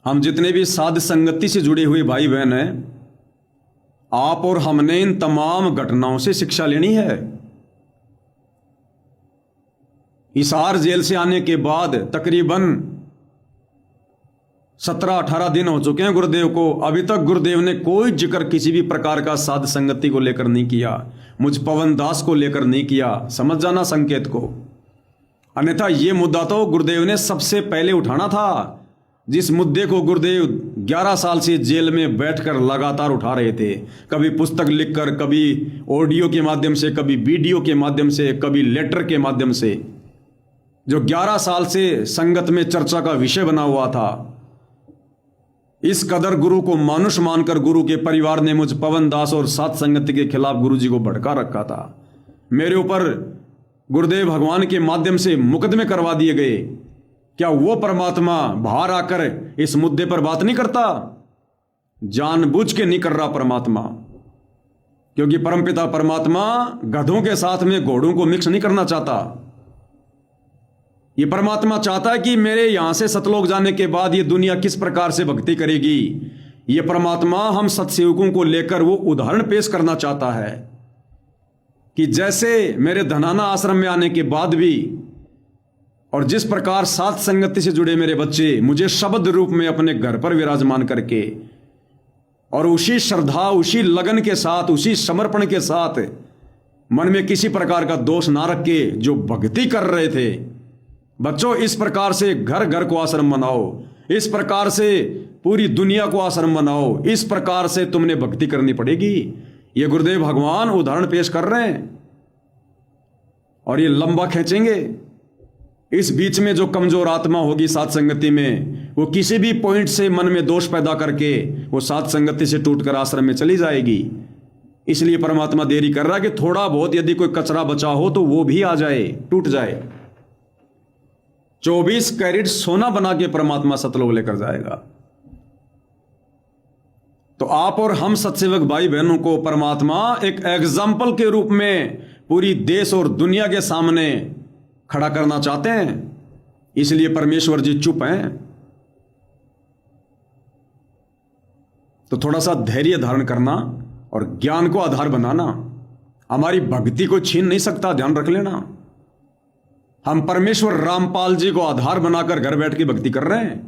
हम जितने भी साध संगति से जुड़े हुए भाई बहन हैं, आप और हमने इन तमाम घटनाओं से शिक्षा लेनी है। हिसार जेल से आने के बाद तकरीबन 17-18 दिन हो चुके हैं गुरुदेव को। अभी तक गुरुदेव ने कोई जिक्र किसी भी प्रकार का साध संगति को लेकर नहीं किया, मुझ पवन दास को लेकर नहीं किया। समझ जाना संकेत को, अन्यथा ये मुद्दा तो गुरुदेव ने सबसे पहले उठाना था। जिस मुद्दे को गुरुदेव 11 साल से जेल में बैठकर लगातार उठा रहे थे, कभी पुस्तक लिखकर, कभी ऑडियो के माध्यम से, कभी वीडियो के माध्यम से, कभी लेटर के माध्यम से, जो 11 साल से संगत में चर्चा का विषय बना हुआ था। इस कदर गुरु को मानुष मानकर गुरु के परिवार ने मुझ पवन दास और सात संगति के खिलाफ गुरु जी को भड़का रखा था। मेरे ऊपर गुरुदेव भगवान के माध्यम से मुकदमे करवा दिए गए। क्या वो परमात्मा बाहर आकर इस मुद्दे पर बात नहीं करता? जानबूझ के नहीं कर रहा परमात्मा, क्योंकि परमपिता परमात्मा गधों के साथ में घोड़ों को मिक्स नहीं करना चाहता। ये परमात्मा चाहता है कि मेरे यहां से सतलोक जाने के बाद ये दुनिया किस प्रकार से भक्ति करेगी। ये परमात्मा हम सत्सेवकों को लेकर वो उदाहरण पेश करना चाहता है कि जैसे मेरे धनाना आश्रम में आने के बाद भी, और जिस प्रकार साथ संगति से जुड़े मेरे बच्चे मुझे शब्द रूप में अपने घर पर विराजमान करके और उसी श्रद्धा, उसी लगन के साथ, उसी समर्पण के साथ, मन में किसी प्रकार का दोष ना रख के जो भक्ति कर रहे थे। बच्चों, इस प्रकार से घर घर को आश्रम बनाओ, इस प्रकार से पूरी दुनिया को आश्रम बनाओ, इस प्रकार से तुमने भक्ति करनी पड़ेगी। ये गुरुदेव भगवान उदाहरण पेश कर रहे हैं और ये लंबा खींचेंगे। इस बीच में जो कमजोर आत्मा होगी साथ संगति में, वो किसी भी पॉइंट से मन में दोष पैदा करके वो साथ संगति से टूटकर आश्रम में चली जाएगी। इसलिए परमात्मा देरी कर रहा है कि थोड़ा बहुत यदि कोई कचरा बचा हो तो वो भी आ जाए, टूट जाए। 24 कैरेट सोना बना के परमात्मा सतलोक लेकर जाएगा। तो आप और हम सत्सेवक भाई बहनों को परमात्मा एक एग्जाम्पल के रूप में पूरी देश और दुनिया के सामने खड़ा करना चाहते हैं। इसलिए परमेश्वर जी चुप हैं। तो थोड़ा सा धैर्य धारण करना और ज्ञान को आधार बनाना हमारी भक्ति को छीन नहीं सकता, ध्यान रख लेना। हम परमेश्वर रामपाल जी को आधार बनाकर घर बैठ के भक्ति कर रहे हैं,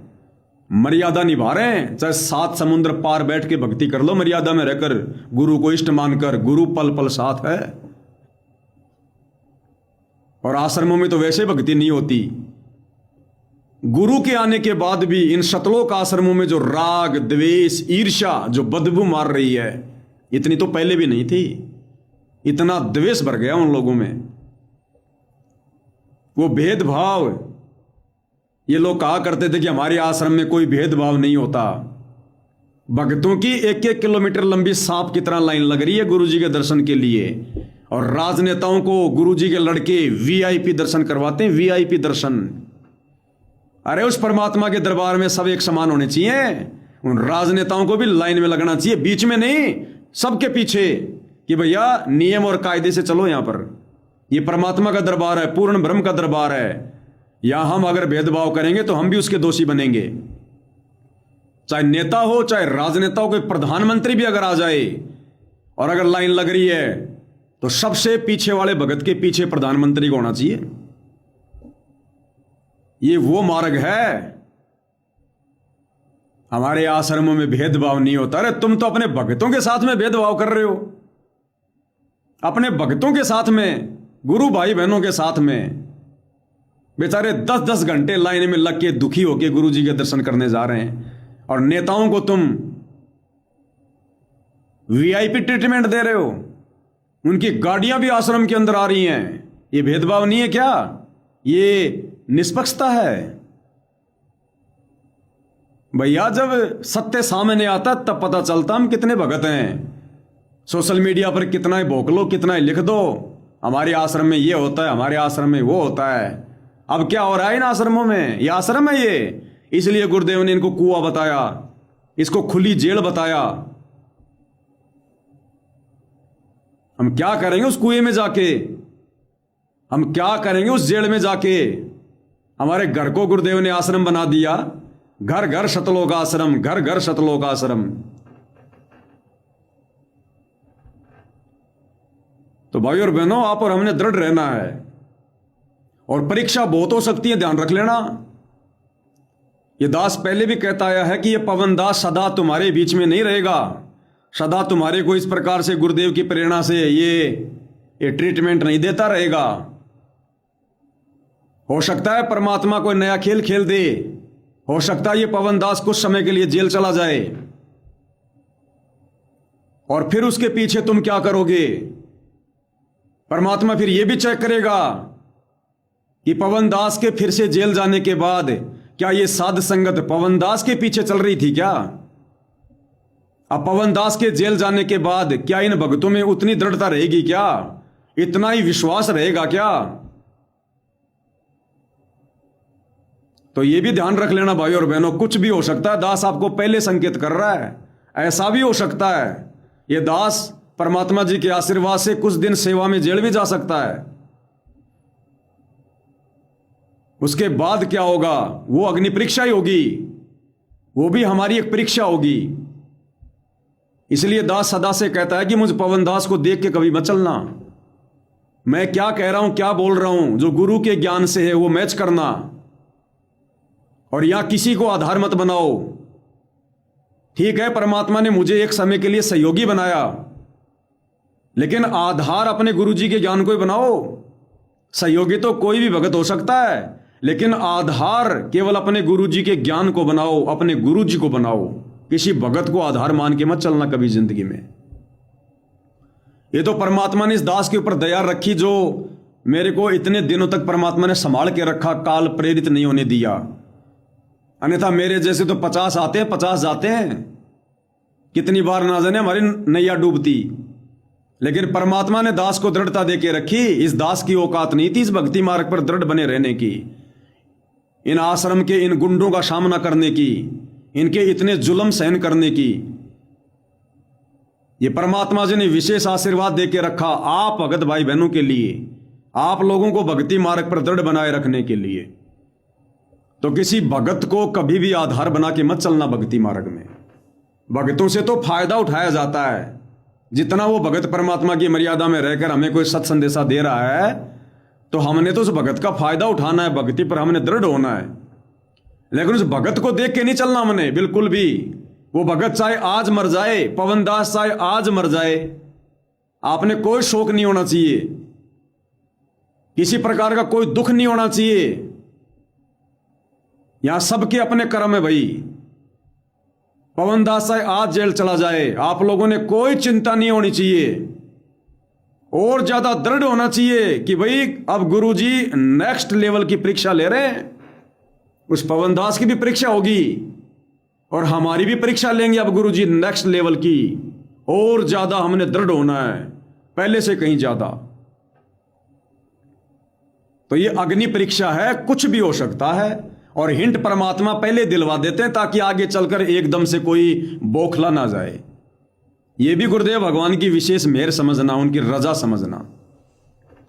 मर्यादा निभा रहे हैं। चाहे 7 समुद्र पार बैठ के भक्ति कर लो, मर्यादा में रहकर, गुरु को इष्ट मानकर। गुरु पल पल साथ है। और आश्रमों में तो वैसे भक्ति नहीं होती। गुरु के आने के बाद भी इन सतलोक आश्रमों में जो राग, द्वेष, ईर्ष्या जो बदबू मार रही है, इतनी तो पहले भी नहीं थी। इतना द्वेष भर गया उन लोगों में, वो भेदभाव। ये लोग कहा करते थे कि हमारे आश्रम में कोई भेदभाव नहीं होता। भक्तों की 1-1 किलोमीटर लंबी सांप की तरह लाइन लग रही है गुरु जी के दर्शन के लिए, और राजनेताओं को गुरु जी के लड़के वीआईपी दर्शन करवाते हैं, वीआईपी दर्शन। अरे उस परमात्मा के दरबार में सब एक समान होने चाहिए। उन राजनेताओं को भी लाइन में लगना चाहिए, बीच में नहीं, सबके पीछे, कि भैया नियम और कायदे से चलो। यहां पर ये परमात्मा का दरबार है, पूर्ण ब्रह्म का दरबार है। यहां हम अगर भेदभाव करेंगे तो हम भी उसके दोषी बनेंगे। चाहे नेता हो, चाहे राजनेता हो, कोई प्रधानमंत्री भी अगर आ जाए और अगर लाइन लग रही है तो सबसे पीछे वाले भगत के पीछे प्रधानमंत्री को होना चाहिए। ये वो मार्ग है। हमारे आश्रमों में भेदभाव नहीं होता। अरे तुम तो अपने भक्तों के साथ में भेदभाव कर रहे हो, अपने भक्तों के साथ में, गुरु भाई बहनों के साथ में। बेचारे 10-10 घंटे लाइन में लग के दुखी होके गुरु जी के दर्शन करने जा रहे हैं, और नेताओं को तुम वीआईपी ट्रीटमेंट दे रहे हो। उनकी गाड़ियां भी आश्रम के अंदर आ रही हैं। ये भेदभाव नहीं है क्या? ये निष्पक्षता है। भैया जब सत्य सामने आता तब पता चलता हम कितने भगत हैं। सोशल मीडिया पर कितना ही भोंक लो, कितना ही लिख दो, हमारे आश्रम में ये होता है, हमारे आश्रम में वो होता है। अब क्या हो रहा है इन आश्रमों में? ये आश्रम है ये। इसलिए गुरुदेव ने इनको कुआं बताया, इसको खुली जेल बताया। हम क्या करेंगे उस कुएं में जाके? हम क्या करेंगे उस जेल में जाके? हमारे घर को गुरुदेव ने आश्रम बना दिया, घर घर सतलोकाश्रम, घर घर सतलोकाश्रम। तो भाई और बहनों, आप और हमने दृढ़ रहना है। और परीक्षा बहुत हो सकती है, ध्यान रख लेना। ये दास पहले भी कहता आया है कि ये पवन दास सदा तुम्हारे बीच में नहीं रहेगा, सदा तुम्हारे को इस प्रकार से गुरुदेव की प्रेरणा से ये ट्रीटमेंट नहीं देता रहेगा। हो सकता है परमात्मा कोई नया खेल खेल दे, हो सकता है ये पवन दास कुछ समय के लिए जेल चला जाए, और फिर उसके पीछे तुम क्या करोगे? परमात्मा फिर यह भी चेक करेगा कि पवन दास के फिर से जेल जाने के बाद क्या ये साध संगत पवन दास के पीछे चल रही थी क्या? अब पवन दास के जेल जाने के बाद क्या इन भक्तों में उतनी दृढ़ता रहेगी क्या? इतना ही विश्वास रहेगा क्या? तो यह भी ध्यान रख लेना भाई और बहनों, कुछ भी हो सकता है। दास आपको पहले संकेत कर रहा है, ऐसा भी हो सकता है यह दास परमात्मा जी के आशीर्वाद से कुछ दिन सेवा में जेल भी जा सकता है। उसके बाद क्या होगा? वो अग्नि परीक्षा ही होगी, वो भी हमारी एक परीक्षा होगी। इसलिए दास सदा से कहता है कि मुझ पवन दास को देख के कभी मत चलना। मैं क्या कह रहा हूं, क्या बोल रहा हूं, जो गुरु के ज्ञान से है वो मैच करना, और यहां किसी को आधार मत बनाओ। ठीक है, परमात्मा ने मुझे एक समय के लिए सहयोगी बनाया, लेकिन आधार अपने गुरु जी के ज्ञान को ही बनाओ। सहयोगी तो कोई भी भगत हो सकता है, लेकिन आधार केवल अपने गुरु जी के ज्ञान को बनाओ, अपने गुरु जी को बनाओ। किसी भगत को आधार मान के मत चलना कभी जिंदगी में। ये तो परमात्मा ने इस दास के ऊपर दया रखी, जो मेरे को इतने दिनों तक परमात्मा ने संभाल के रखा, काल प्रेरित नहीं होने दिया। अन्यथा मेरे जैसे तो 50 आते हैं 50 जाते हैं, कितनी बार ना जाने हमारी नैया डूबती। लेकिन परमात्मा ने दास को दृढ़ता देके रखी। इस दास की औकात नहीं थी इस भक्ति मार्ग पर दृढ़ बने रहने की, इन आश्रम के इन गुंडों का सामना करने की, इनके इतने जुल्म सहन करने की। ये परमात्मा जी ने विशेष आशीर्वाद देके रखा आप भगत भाई बहनों के लिए, आप लोगों को भक्ति मार्ग पर दृढ़ बनाए रखने के लिए। तो किसी भगत को कभी भी आधार बना के मत चलना भक्ति मार्ग में। भगतों से तो फायदा उठाया जाता है, जितना वो भगत परमात्मा की मर्यादा में रहकर हमें कोई सत संदेशा दे रहा है, तो हमने तो उस भगत का फायदा उठाना है, भक्ति पर हमने दृढ़ होना है। लेकिन उस भगत को देख के नहीं चलना हमने बिल्कुल भी। वो भगत चाहे आज मर जाए, पवन दास चाहे आज मर जाए, आपने कोई शोक नहीं होना चाहिए, किसी प्रकार का कोई दुख नहीं होना चाहिए। यहां सबके अपने कर्म है भाई। पवन दास चाहे आज जेल चला जाए, आप लोगों ने कोई चिंता नहीं होनी चाहिए, और ज्यादा दृढ़ होना चाहिए कि भाई अब गुरुजी नेक्स्ट लेवल की परीक्षा ले रहे हैं। उस पवन दास की भी परीक्षा होगी और हमारी भी परीक्षा लेंगे अब गुरुजी नेक्स्ट लेवल की। और ज्यादा हमने दृढ़ होना है, पहले से कहीं ज्यादा। तो ये अग्नि परीक्षा है, कुछ भी हो सकता है। और हिंट परमात्मा पहले दिलवा देते हैं ताकि आगे चलकर एकदम से कोई बौखला ना जाए। यह भी गुरुदेव भगवान की विशेष मेहर समझना, उनकी रजा समझना।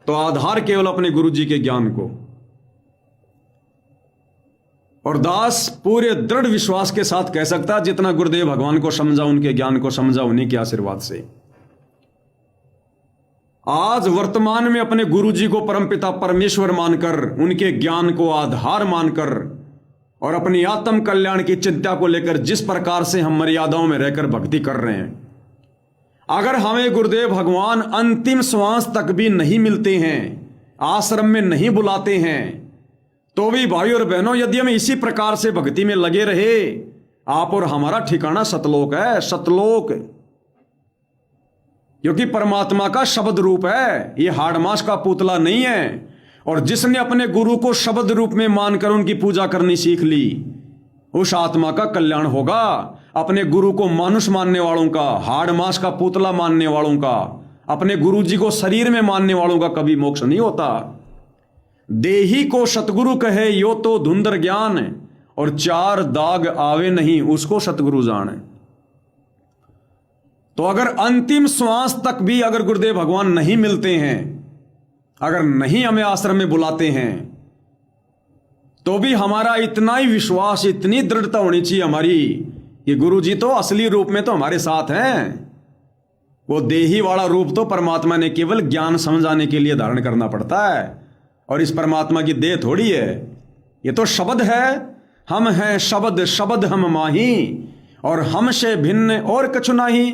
तो आधार केवल अपने गुरु जी के ज्ञान को। और दास पूरे दृढ़ विश्वास के साथ कह सकता है, जितना गुरुदेव भगवान को समझा, उनके ज्ञान को समझा, उन्हीं के आशीर्वाद से आज वर्तमान में अपने गुरु जी को परमपिता परमेश्वर मानकर, उनके ज्ञान को आधार मानकर और अपनी आत्म कल्याण की चिंता को लेकर जिस प्रकार से हम मर्यादाओं में रहकर भक्ति कर रहे हैं, अगर हमें गुरुदेव भगवान अंतिम श्वास तक भी नहीं मिलते हैं, आश्रम में नहीं बुलाते हैं, तो भी भाई और बहनों यदि हम इसी प्रकार से भक्ति में लगे रहे, आप और हमारा ठिकाना सतलोक है, सतलोक। क्योंकि परमात्मा का शब्द रूप है, ये हाड़मास का पुतला नहीं है। और जिसने अपने गुरु को शब्द रूप में मानकर उनकी पूजा करनी सीख ली, उस आत्मा का कल्याण होगा। अपने गुरु को मानुष मानने वालों का, हाड़मास का पुतला मानने वालों का, अपने गुरु जी को शरीर में मानने वालों का कभी मोक्ष नहीं होता। देही को सतगुरु कहे यो तो धुंधर ज्ञान, और चार दाग आवे नहीं उसको सतगुरु जाने। तो अगर अंतिम श्वास तक भी अगर गुरुदेव भगवान नहीं मिलते हैं, अगर नहीं हमें आश्रम में बुलाते हैं, तो तो भी हमारा इतना ही विश्वास, इतनी दृढ़ता होनी चाहिए हमारी कि गुरु जी तो असली रूप में तो हमारे साथ हैं। वो देही वाला रूप तो परमात्मा ने केवल ज्ञान समझाने के लिए धारण करना पड़ता है, और इस परमात्मा की देह थोड़ी है, ये तो शब्द है। हम हैं शब्द, शब्द हम माही, और हमसे भिन्न और कछु नहीं।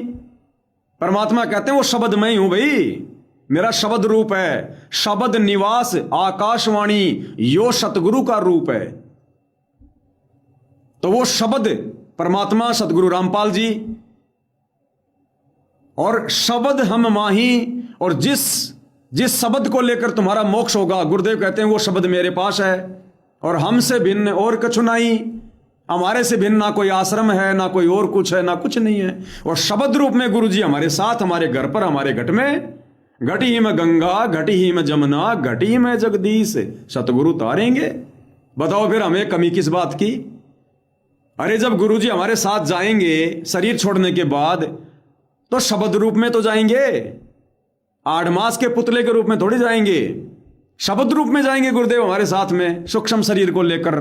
परमात्मा कहते हैं वो शब्द मैं ही हूं भाई, मेरा शब्द रूप है। शब्द निवास आकाशवाणी यो सतगुरु का रूप है। तो वो शब्द परमात्मा सतगुरु रामपाल जी, और शब्द हम माही, और जिस शब्द को लेकर तुम्हारा मोक्ष होगा, गुरुदेव कहते हैं वो शब्द मेरे पास है, और हमसे भिन्न और कछु नहीं। हमारे से भिन्न ना कोई आश्रम है, ना कोई और कुछ है, ना कुछ नहीं है। और शब्द रूप में गुरु जी हमारे साथ, हमारे घर पर, हमारे घट में। घटी ही में गंगा, घटी ही में जमुना, घटी ही में जगदीश सतगुरु तारेंगे। बताओ फिर हमें कमी किस बात की। अरे जब गुरु जी हमारे साथ जाएंगे शरीर छोड़ने के बाद, तो शब्द रूप में तो जाएंगे, 8 मास के पुतले के रूप में थोड़ी जाएंगे, शब्द रूप में जाएंगे गुरुदेव हमारे साथ में, सूक्ष्म शरीर को लेकर।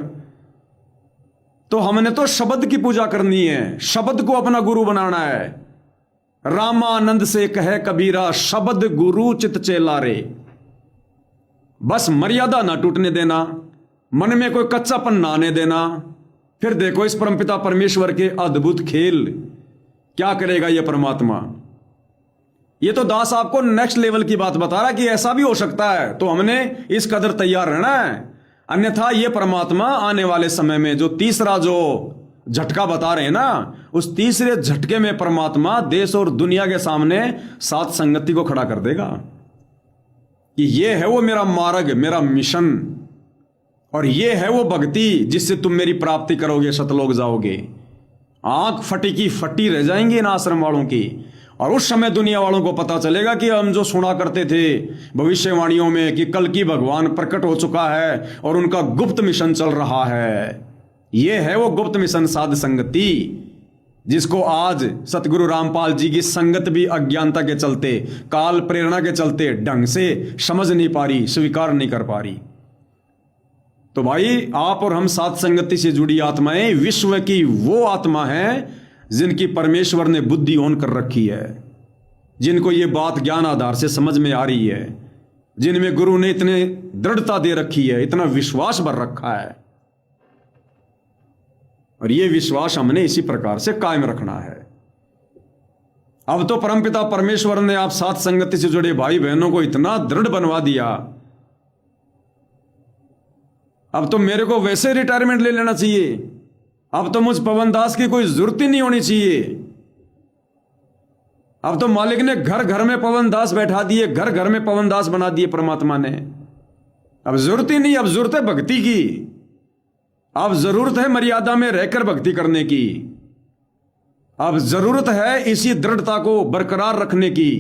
तो हमने तो शब्द की पूजा करनी है, शब्द को अपना गुरु बनाना है। रामानंद से कहे कबीरा, शब्द गुरु चित चेला रे। बस मर्यादा ना टूटने देना, मन में कोई कच्चापन ना आने देना। फिर देखो इस परमपिता परमेश्वर के अद्भुत खेल, क्या करेगा ये परमात्मा। ये तो दास आपको नेक्स्ट लेवल की बात बता रहा है कि ऐसा भी हो सकता है, तो हमने इस कदर तैयार रहना है। अन्यथा ये परमात्मा आने वाले समय में जो तीसरा जो झटका बता रहे हैं ना, उस तीसरे झटके में परमात्मा देश और दुनिया के सामने सात संगति को खड़ा कर देगा कि ये है वो मेरा मार्ग, मेरा मिशन, और ये है वो भक्ति जिससे तुम मेरी प्राप्ति करोगे, सतलोक जाओगे। आंख फटी की फटी रह जाएंगी इन आश्रम वालों की। और उस समय दुनिया वालों को पता चलेगा कि हम जो सुना करते थे भविष्यवाणियों में कि कल की भगवान प्रकट हो चुका है और उनका गुप्त मिशन चल रहा है। ये है वो गुप्त मिशन साध संगति, जिसको आज सतगुरु रामपाल जी की संगत भी अज्ञानता के चलते, काल प्रेरणा के चलते ढंग से समझ नहीं पा रही, स्वीकार नहीं कर पा रही। तो भाई आप और हम साध संगति से जुड़ी आत्माएं विश्व की वो आत्मा है जिनकी परमेश्वर ने बुद्धि ऑन कर रखी है, जिनको ये बात ज्ञान आधार से समझ में आ रही है, जिनमें गुरु ने इतने दृढ़ता दे रखी है, इतना विश्वास भर रखा है। और ये विश्वास हमने इसी प्रकार से कायम रखना है। अब तो परमपिता परमेश्वर ने आप साथ संगति से जुड़े भाई बहनों को इतना दृढ़ बनवा दिया, अब तो मेरे को वैसे रिटायरमेंट ले लेना चाहिए। अब तो मुझ पवन दास की कोई जरूरत ही नहीं होनी चाहिए। अब तो मालिक ने घर घर में पवन दास बैठा दिए, घर घर में पवन दास बना दिए परमात्मा ने। अब जरूरत ही नहीं, अब जरूरत है भक्ति की, अब जरूरत है मर्यादा में रहकर भक्ति करने की, अब जरूरत है इसी दृढ़ता को बरकरार रखने की।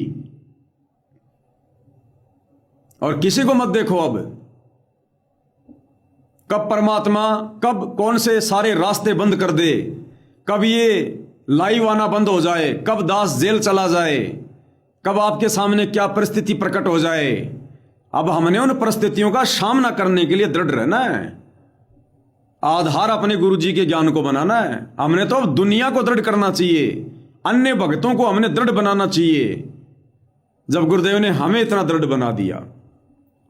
और किसी को मत देखो अब कब परमात्मा कब कौन से सारे रास्ते बंद कर दे, कब ये लाइव आना बंद हो जाए, कब दास जेल चला जाए, कब आपके सामने क्या परिस्थिति प्रकट हो जाए। अब हमने उन परिस्थितियों का सामना करने के लिए दृढ़ रहना है, आधार अपने गुरु जी के ज्ञान को बनाना है। हमने तो अब दुनिया को दृढ़ करना चाहिए, अन्य भक्तों को हमने दृढ़ बनाना चाहिए। जब गुरुदेव ने हमें इतना दृढ़ बना दिया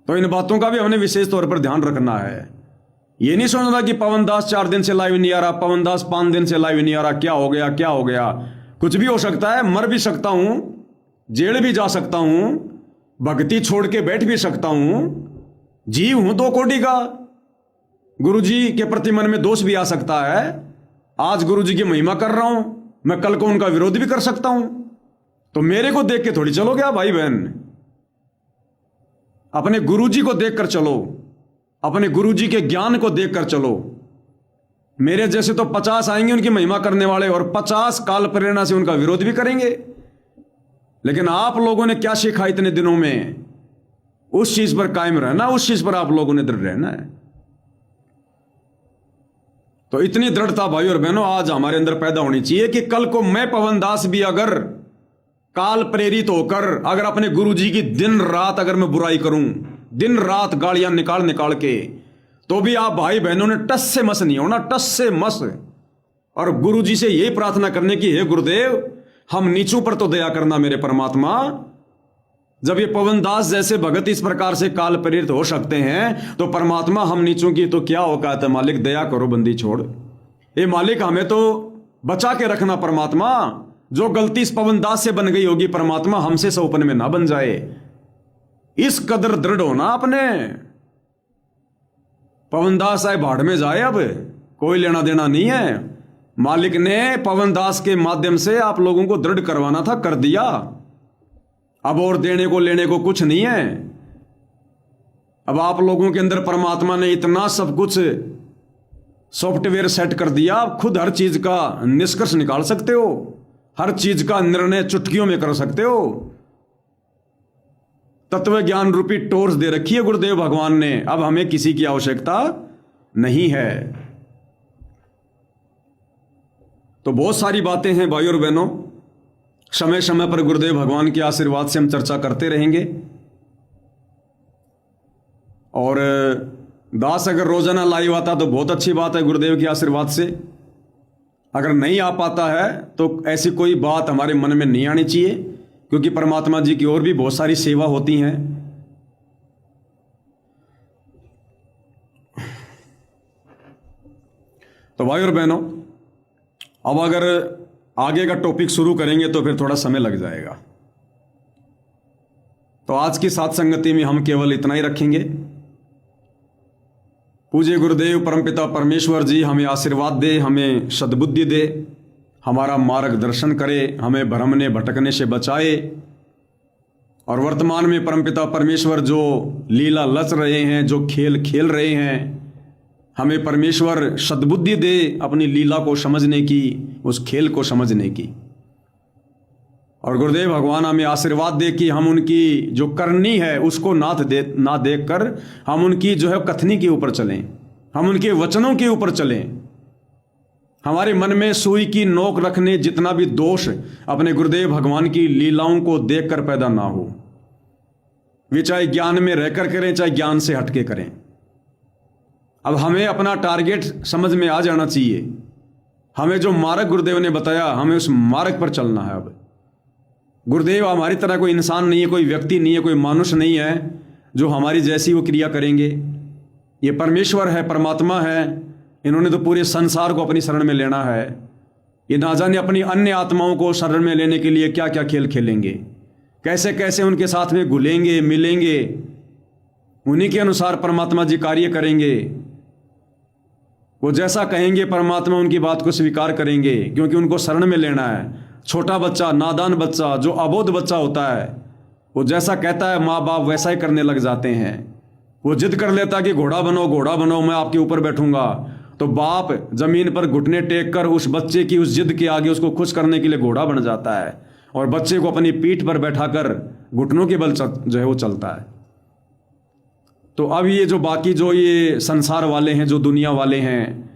तो इन बातों का भी हमने विशेष तौर पर ध्यान रखना है। ये नहीं सोचना कि पवन दास 4 दिन से लाइव नहीं आ रहा, पवन दास 5 दिन से लाइव नहीं आ रहा, क्या हो गया क्या हो गया। कुछ भी हो सकता है, मर भी सकता हूं, जेल भी जा सकता हूं, भक्ति छोड़ के बैठ भी सकता हूं, जीव हूं 2 कोटि का। गुरु जी के प्रति मन में दोष भी आ सकता है। आज गुरु जी की महिमा कर रहा हूं, मैं कल को उनका विरोध भी कर सकता हूं। तो मेरे को देख के थोड़ी चलोगे आप भाई बहन, अपने गुरु जी को देखकर चलो, अपने गुरु जी के ज्ञान को देखकर चलो। मेरे जैसे तो 50 आएंगे उनकी महिमा करने वाले, और 50 काल प्रेरणा से उनका विरोध भी करेंगे। लेकिन आप लोगों ने क्या सीखा इतने दिनों में, उस चीज पर कायम रहना, उस चीज पर आप लोगों ने दृढ़ रहना है। तो इतनी दृढ़ता भाई और बहनों आज हमारे अंदर पैदा होनी चाहिए कि कल को मैं पवन दास भी अगर काल प्रेरित होकर अगर अपने गुरु जी की दिन रात अगर मैं बुराई करूं, दिन रात गालियां निकाल निकाल के, तो भी आप भाई बहनों ने टस से मस नहीं होना, टस से मस। और गुरु जी से यही प्रार्थना करने की, हे गुरुदेव हम नीचों पर तो दया करना मेरे परमात्मा। जब ये पवन दास जैसे भगत इस प्रकार से काल प्रेरित हो सकते हैं तो परमात्मा हम नीचों की तो क्या औकात है। मालिक दया करो, बंदी छोड़। ये मालिक हमें तो बचा के रखना परमात्मा। जो गलती इस पवन दास से बन गई होगी परमात्मा हमसे सौपन में ना बन जाए। इस कदर दृढ़ होना अपने। पवन दास आए भाड़ में जाए, अब कोई लेना देना नहीं है। मालिक ने पवन दास के माध्यम से आप लोगों को दृढ़ करवाना था, कर दिया। अब और देने को लेने को कुछ नहीं है। अब आप लोगों के अंदर परमात्मा ने इतना सब कुछ सॉफ्टवेयर सेट कर दिया, आप खुद हर चीज का निष्कर्ष निकाल सकते हो, हर चीज का निर्णय चुटकियों में कर सकते हो। तत्व ज्ञान रूपी टोर्च दे रखी है गुरुदेव भगवान ने। अब हमें किसी की आवश्यकता नहीं है। तो बहुत सारी बातें हैं भाइयों और बहनों, समय समय पर गुरुदेव भगवान के आशीर्वाद से हम चर्चा करते रहेंगे। और दास अगर रोजाना लाइव आता तो बहुत अच्छी बात है गुरुदेव के आशीर्वाद से। अगर नहीं आ पाता है तो ऐसी कोई बात हमारे मन में नहीं आनी चाहिए, क्योंकि परमात्मा जी की और भी बहुत सारी सेवा होती हैं। तो भाई और बहनों, अब अगर आगे का टॉपिक शुरू करेंगे तो फिर थोड़ा समय लग जाएगा। तो आज की साथ संगति में हम केवल इतना ही रखेंगे। पूज्य गुरुदेव परमपिता परमेश्वर जी हमें आशीर्वाद दे, हमें सद्बुद्धि दे, हमारा मार्गदर्शन करे, हमें भ्रमने भटकने से बचाए। और वर्तमान में परमपिता परमेश्वर जो लीला लच रहे हैं, जो खेल खेल रहे हैं, हमें परमेश्वर सद्बुद्धि दे अपनी लीला को समझने की, उस खेल को समझने की। और गुरुदेव भगवान हमें आशीर्वाद दे कि हम उनकी जो करनी है उसको ना देख कर हम उनकी जो है कथनी के ऊपर चलें, हम उनके वचनों के ऊपर चलें। हमारे मन में सुई की नोक रखने जितना भी दोष अपने गुरुदेव भगवान की लीलाओं को देखकर पैदा ना हो। वे चाहे ज्ञान में रहकर करें, चाहे ज्ञान से हटके करें। अब हमें अपना टारगेट समझ में आ जाना चाहिए। हमें जो मार्ग गुरुदेव ने बताया, हमें उस मार्ग पर चलना है। अब गुरुदेव हमारी तरह कोई इंसान नहीं है, कोई व्यक्ति नहीं है, कोई मनुष्य नहीं है जो हमारी जैसी वो क्रिया करेंगे। ये परमेश्वर है, परमात्मा है। इन्होंने तो पूरे संसार को अपनी शरण में लेना है। ये ना जाने अपनी अन्य आत्माओं को शरण में लेने के लिए क्या क्या खेल खेलेंगे, कैसे कैसे उनके साथ में घुलेंगे मिलेंगे। उन्हीं के अनुसार परमात्मा जी कार्य करेंगे। वो जैसा कहेंगे परमात्मा उनकी बात को स्वीकार करेंगे, क्योंकि उनको शरण में लेना है। छोटा बच्चा, नादान बच्चा, जो अबोध बच्चा होता है, वो जैसा कहता है माँ बाप वैसा ही करने लग जाते हैं। वो जिद कर लेता कि घोड़ा बनो, घोड़ा बनो, मैं आपके ऊपर बैठूंगा। तो बाप जमीन पर घुटने टेक कर उस बच्चे की उस जिद के आगे उसको खुश करने के लिए घोड़ा बन जाता है, और बच्चे को अपनी पीठ पर बैठाकर घुटनों के बल जो है वो चलता है। तो अब ये जो बाकी जो ये संसार वाले हैं, जो दुनिया वाले हैं,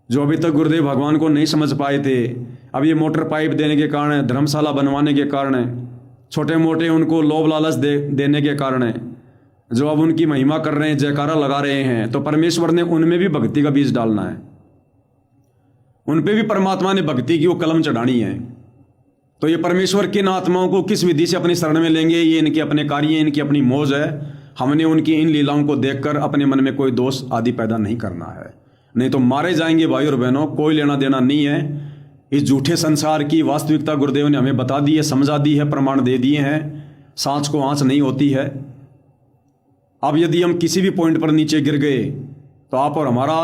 जो अभी तक गुरुदेव भगवान को नहीं समझ पाए थे, अब ये मोटर पाइप देने के कारण, धर्मशाला बनवाने के कारण, छोटे मोटे उनको लोभ लालच देने के कारण जो अब उनकी महिमा कर रहे हैं, जयकारा लगा रहे हैं, तो परमेश्वर ने उनमें भी भक्ति का बीज डालना है। उन पे भी परमात्मा ने भक्ति की वो कलम चढ़ानी है। तो ये परमेश्वर किन आत्माओं को किस विधि से अपनी शरण में लेंगे, ये इनके अपने कार्य, इनकी अपनी मौज है। हमने उनकी इन लीलाओं को देखकर अपने मन में कोई दोष आदि पैदा नहीं करना है, नहीं तो मारे जाएंगे भाई और बहनों। कोई लेना देना नहीं है। इस झूठे संसार की वास्तविकता गुरुदेव ने हमें बता दी है, समझा दी है, प्रमाण दे दिए हैं। सांच को आंच नहीं होती है। अब यदि हम किसी भी पॉइंट पर नीचे गिर गए तो आप और हमारा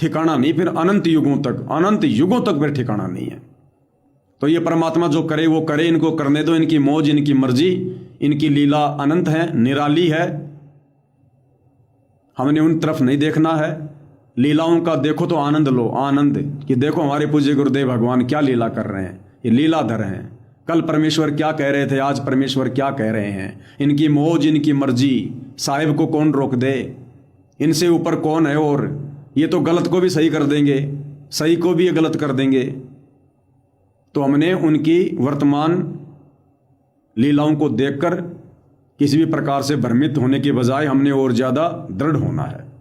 ठिकाना नहीं, फिर अनंत युगों तक फिर ठिकाना नहीं है। तो ये परमात्मा जो करे वो करे, इनको करने दो, इनकी मौज, इनकी मर्जी, इनकी लीला अनंत है, निराली है। हमने उन तरफ नहीं देखना है। लीलाओं का देखो तो आनंद लो, आनंद कि देखो हमारे पूज्य गुरुदेव भगवान क्या लीला कर रहे हैं। ये लीलाधर हैं। कल परमेश्वर क्या कह रहे थे, आज परमेश्वर क्या कह रहे हैं। इनकी मौज, इनकी मर्जी, साहिब को कौन रोक दे, इनसे ऊपर कौन है। और ये तो गलत को भी सही कर देंगे, सही को भी ये गलत कर देंगे। तो हमने उनकी वर्तमान लीलाओं को देखकर किसी भी प्रकार से भ्रमित होने के बजाय हमने और ज़्यादा दृढ़ होना है।